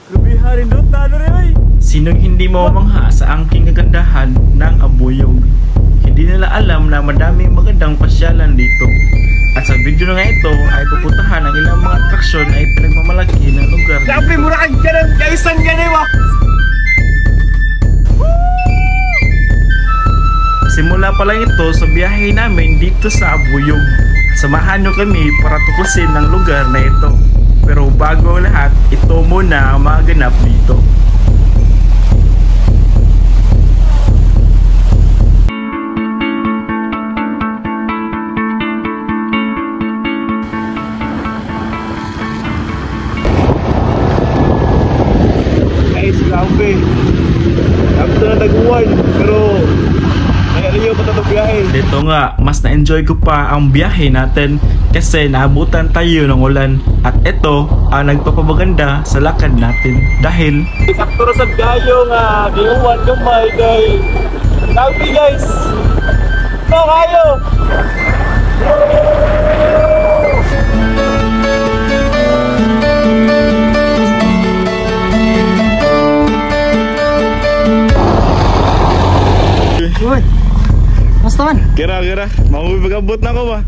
Grabihan rin talo rin ay. Sinong hindi mamangha sa angking kagandahan ng Abuyog? Hindi nila alam na madaming magandang pasyalan dito. At sa video na nga ito ay pupuntahan ang ilang mga atraksyon ay pinagmamalaki ng lugar dito. Sabi murahan ka ng kaisan ganiwa! Simula pa lang ito sa biyahe namin dito sa Abuyog. Samahan nyo kami para tuklasin ang lugar na ito. Pero bago ang lahat, ito muna ang mga ganap dito. Guys, grabe. Tapos na taguan, pero dito nga, mas na-enjoy ko pa ang biyahe natin kasi naabutan tayo ng ulan. At ito ang nagpapabaganda sa lakad natin dahil sakto sa gayo nga, giuwan gamay guys. Grabe guys! Ito kayo! Good. Basta man. Kira. Mamubagabot na ako ba?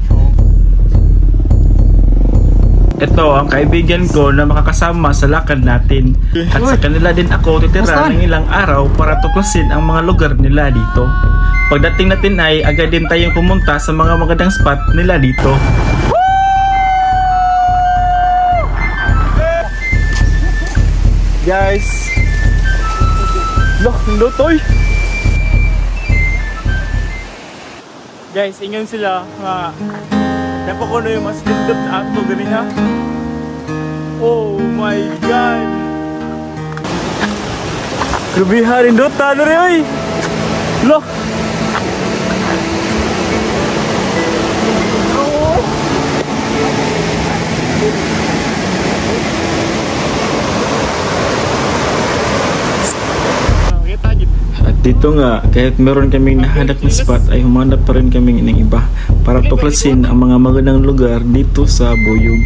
Ito ang kaibigan ko na makakasama sa lakad natin. At sa kanila din ako titira ng ilang araw para tuklasin ang mga lugar nila dito. Pagdating natin ay agad din tayong pumunta sa mga magandang spot nila dito. Guys! Look, lutoy! Guys, ingon sila nga napako na yung mas lindot sa ato ganun ha. Oh my god! Grabihan rin doon, talo rin ay! Look! Dito nga, kahit meron kaming nahanap na spot ay humanap pa rin kami ng iba para tuklasin ang mga magandang lugar dito sa Abuyog.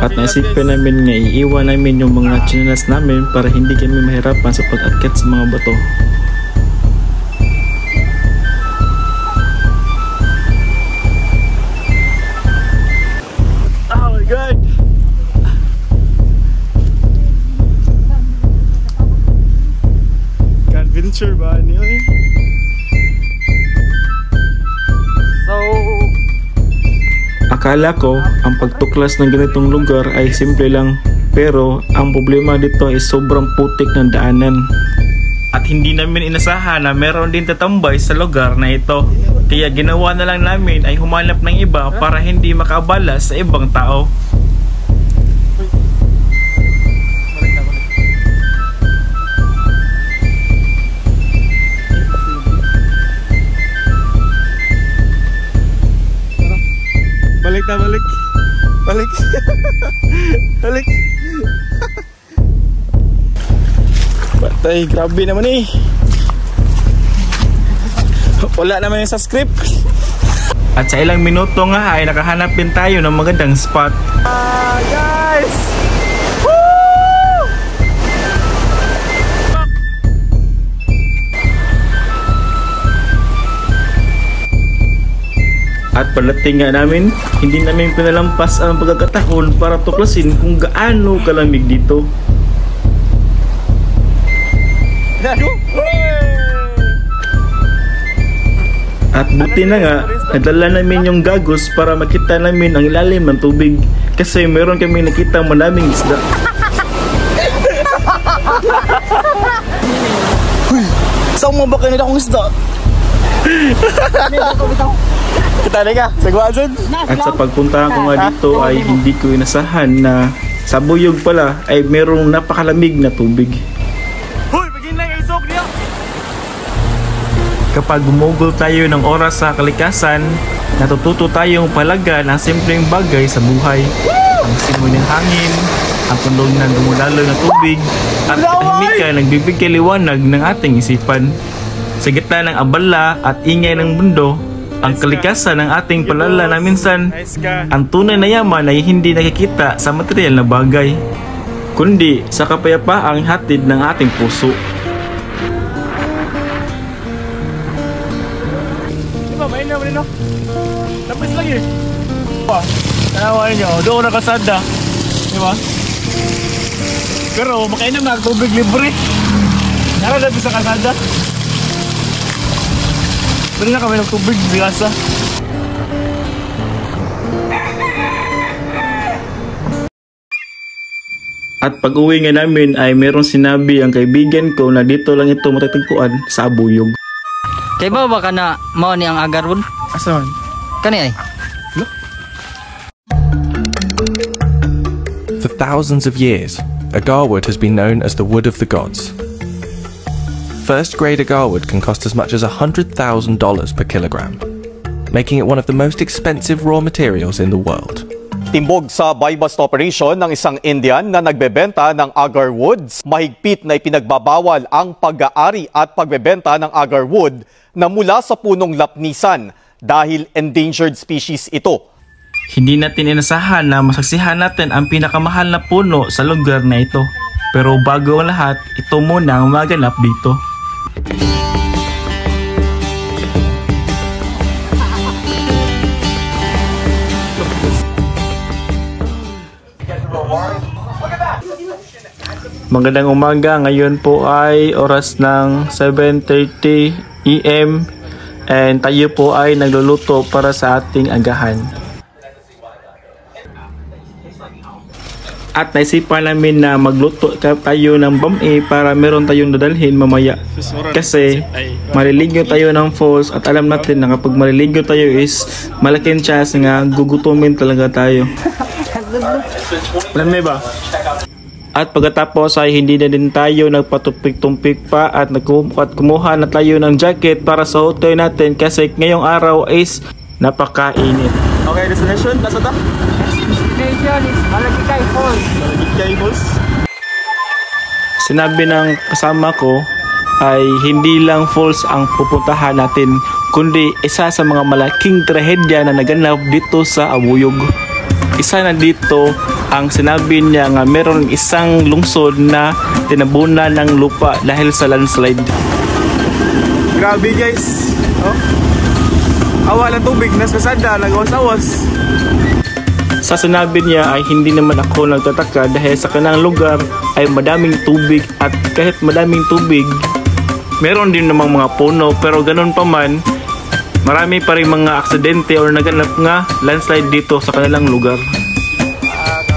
At naisipin namin nga iiwan namin yung mga chinelas namin para hindi kami mahirapan sa pag-akyat sa mga bato. Oh my god! Adventure ba niyo eh? So, akala ko ang pagtuklas ng ganitong lugar ay simple lang, pero ang problema dito ay sobrang putik ng daanan. At hindi namin inasahan na meron din tatambay sa lugar na ito. Kaya ginawa na lang namin ay humanap ng iba para hindi makaabala sa ibang tao. Balik. Batay, grabe naman eh. Wala naman yung sa script. At sa ilang minuto nga ay nakahanap din tayo ng magandang spot. Guys! Woo! At pagdating nga namin, hindi namin pinalampas ang pagkakataon para tuklasin kung gaano kalamig dito. At buti na nga, nadala namin yung gagos para makita namin ang ilalim ng tubig. Kasi meron kami nakita maraming isda. Saan mo ba kanina akong isda? Kita ka, sagwaan dyan. At sa pagpunta ko nga dito ay hindi ko inasahan na sa Abuyog pala ay merong napakalamig na tubig. Hoy, begin lang yung isok niya! Kapag gumugol tayo ng oras sa kalikasan, natututo tayong palaga ng simpleng bagay sa buhay. Ang simoy ng hangin, ang kulog ng dumulalo na tubig, at tahimikan nagbibigay liwanag ng ating isipan. Sa gitna ng abala at ingay ng mundo, ang kalikasan ng ating palala na minsan ang tunay na yaman ay hindi nakikita sa material na bagay. kundi sa kapayapaang hatid ng ating puso. Diba, main naman no? Tapos lang eh. Tanawa nyo, doon nakasada. Diba? Pero makainom na tubig libre. Nara natin sa kasada. Pero na kami ng tubig biasa. At pag uwi nga namin ay meron sinabi ang kaibigan ko na dito lang ito matatagpuan sa Abuyog. Kay ba ka na mao ni ang agarwood? Asan? Kani ay. For thousands of years, agarwood has been known as the wood of the gods. First-grade agarwood can cost as much as $100,000 per kilogram, making it one of the most expensive raw materials in the world. Timbog sa buy-bust operation ng isang Indian na nagbebenta ng agar woods. Mahigpit na ipinagbabawal ang pag-aari at pagbebenta ng agar wood na mula sa punong lapnisan dahil endangered species ito. Hindi natin inasahan na masaksihan natin ang pinakamahal na puno sa lugar na ito. Pero bago ang lahat, ito muna ang maganap dito. Magandang umaga, ngayon po ay oras ng 7:30 AM and tayo po ay nagluluto para sa ating agahan. At naisipan namin na magluto tayo ng bami para meron tayong dadalhin mamaya. Kasi maliligo tayo ng falls at alam natin na kapag maliligo tayo is malaking chance nga gugutumin talaga tayo. Alam mo ba? At pagkatapos ay hindi na din tayo nagpatumpik-tumpik pa at kumuha na tayo ng jacket para sa hotel natin kasi ngayong araw is napakainit. Okay, destination, nasa ta? Destination is Malagikay Falls. Malagikay Falls? Sinabi ng kasama ko ay hindi lang falls ang pupuntahan natin kundi isa sa mga malaking trahedya na naganap dito sa Abuyog. Isa na dito ang sinabi niya nga meron isang lungsod na tinabunan ng lupa dahil sa landslide. Grabe guys. Oh. Awal ang tubig na sa sada, nagawas-awas. Sa sinabi niya ay hindi naman ako nagtataka dahil sa kanang lugar ay madaming tubig at kahit madaming tubig, meron din namang mga puno pero ganun pa man, marami pa rin mga aksidente o naganap nga landslide dito sa kanilang lugar.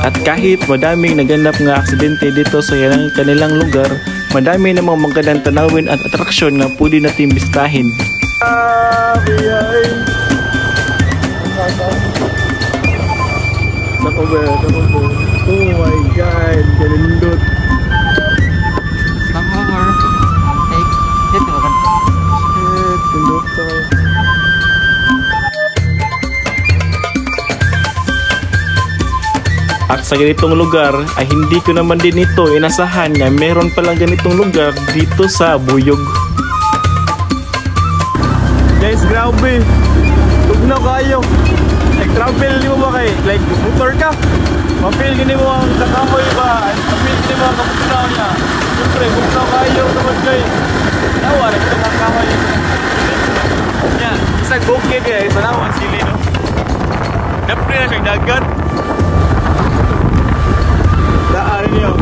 At kahit madaming naganap nga aksidente dito sa kanilang lugar, madami namang magandang tanawin at atraksyon na pwede natin bistahin. Oh my God, kalindot. Stop over. Take. Dito kan. Kalindot to. At sa ganitong lugar ay hindi ko naman din ito inasahan na meron palang ganitong lugar dito sa Abuyog. Guys, grabe. Tugnaw kayo. Nag-travel di mo ba kayo? Like, motor ka? Mapil gini mo ang kakahoy ba? Mapil gini mo ang kapunaw niya. Siyempre, bugnaw kayo naman kayo. Nawa, nagtang kakahoy. Yan, isang bukid eh. Isa nawa ang sili, no? Napri na siyang dagat. Daan niyo.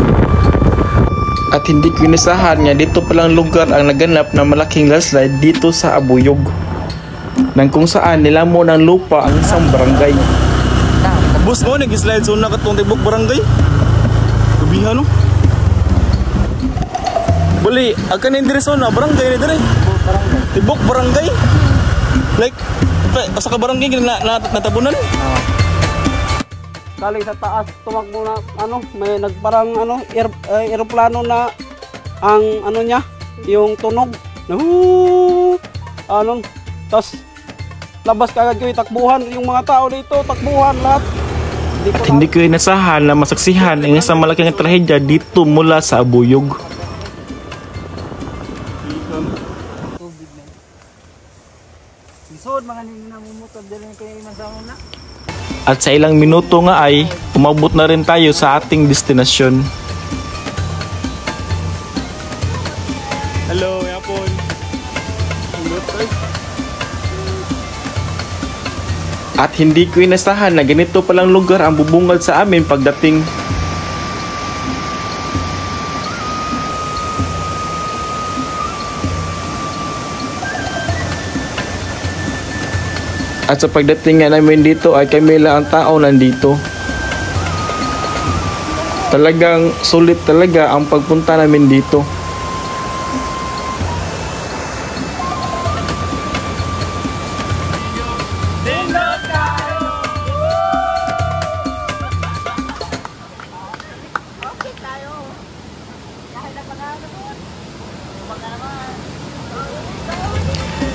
At hindi ko inasahan nga dito palang lugar ang naganap na malaking landslide dito sa Abuyog. Nang kung saan nilamo ng lupa ang isang barangay. Bus mo, nag-slide so na katong tibok barangay. Gabihan no? Bali, akan na indireso na barangay na dire. Tibok barangay. Like, sa ka barangay natabunan. Galing sa taas, tumakbo na, may nagparang, aeroplano na, ang, niya, yung tunog, tas, labas kagad ko takbuhan, yung mga tao dito, takbuhan lahat. At hindi ko inasahan na masaksihan ang isang malaking trahedya dito mula sa Abuyog. Isod mga namumutod din kay Mandangon na. At sa ilang minuto nga ay umabot na rin tayo sa ating destinasyon. At hindi ko inasahan na ganito palang lugar ang bubungad sa amin pagdating. At sa pagdating nga namin dito ay kami lang ang tao nandito. Talagang sulit talaga ang pagpunta namin dito.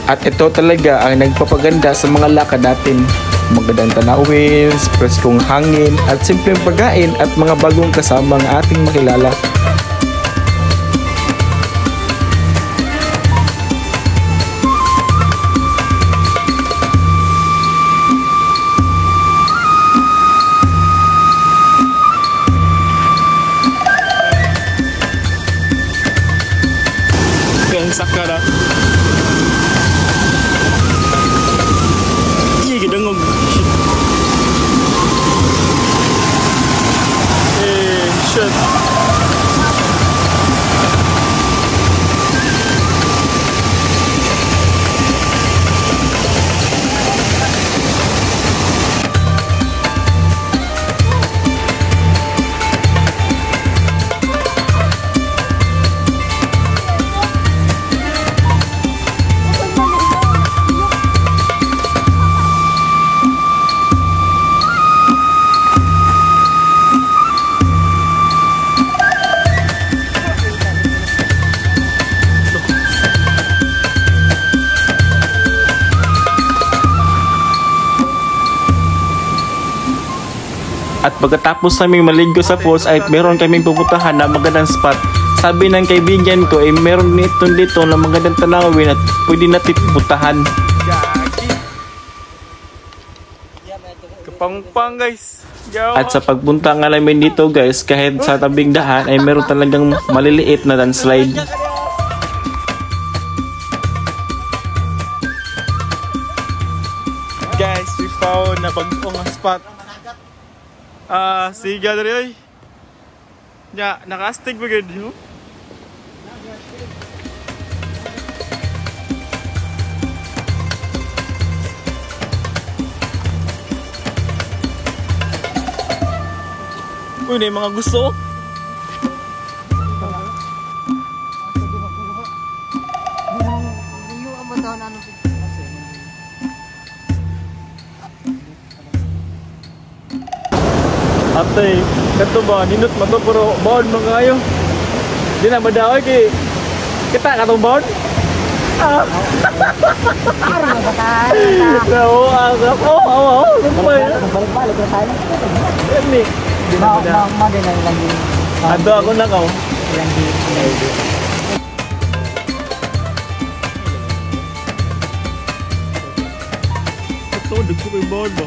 At ito talaga ang nagpapaganda sa mga lakad natin. Magandang tanawin, preskong hangin, at simpleng pagkain at mga bagong kasama ang ating makilala. Kaya sakara. Dangog. Shit. At pagkatapos naming maligo sa falls ay meron kaming pupuntahan na magandang spot. Sabi ng kaibigan ko ay meron dito na magandang tanawin at pwede natin pupuntahan. Kapangpang guys. At sa pagpunta nga namin dito guys, kahit sa tabing daan ay meron talagang maliliit na landslide. Guys, we found na bagong spot. Siga dari oy. Ya, nakastig bagid yo. Uy, may mga gusto. Atay, kato ba, ninot mo to pero bound mga kayo. Di na madaoy kay kita katong bound. Oo, Balik-balik na tayo. Ini. Maganda lang din. Ado ako na kao. Lang din. Ito, dugso ko yung bound ba?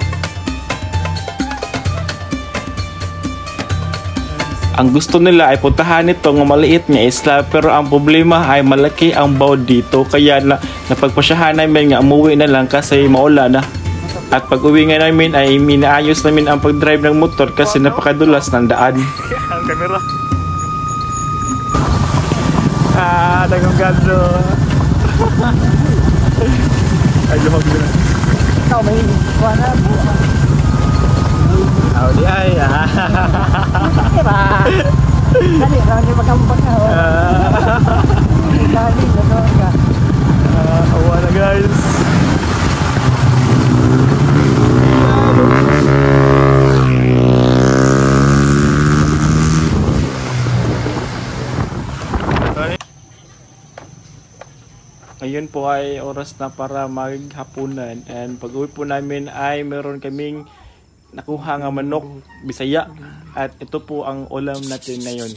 Ang gusto nila ay puntahan ito ng maliit nga isla pero ang problema ay malaki ang bawd dito kaya napagpasyahan namin nga umuwi na lang kasi maulan na. At pag uwi nga namin ay minaayos namin ang pag-drive ng motor kasi napakadulas ng daan. Ang kamera. Dagang gado. Ay, luhog na. Ikaw may kuwana po. Oh, di ay. Dali, rami magkambak na. Dali, gano'n ka. Awa na guys. Ngayon po ay oras na para maghapunan and pag-uwi po namin ay meron kaming nakuha nga manok Bisaya at ito po ang ulam natin ngayon.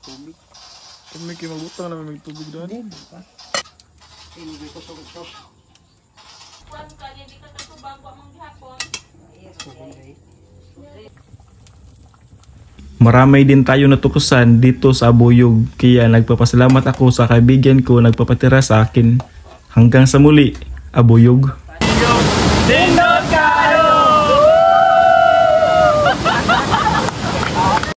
Tubig. Kami kayo magbutang naman may tubig doon. Marami din tayo natukusan dito sa Abuyog, kaya nagpapasalamat ako sa kaibigan ko nagpapatira sa akin. Hanggang sa muli, Abuyog.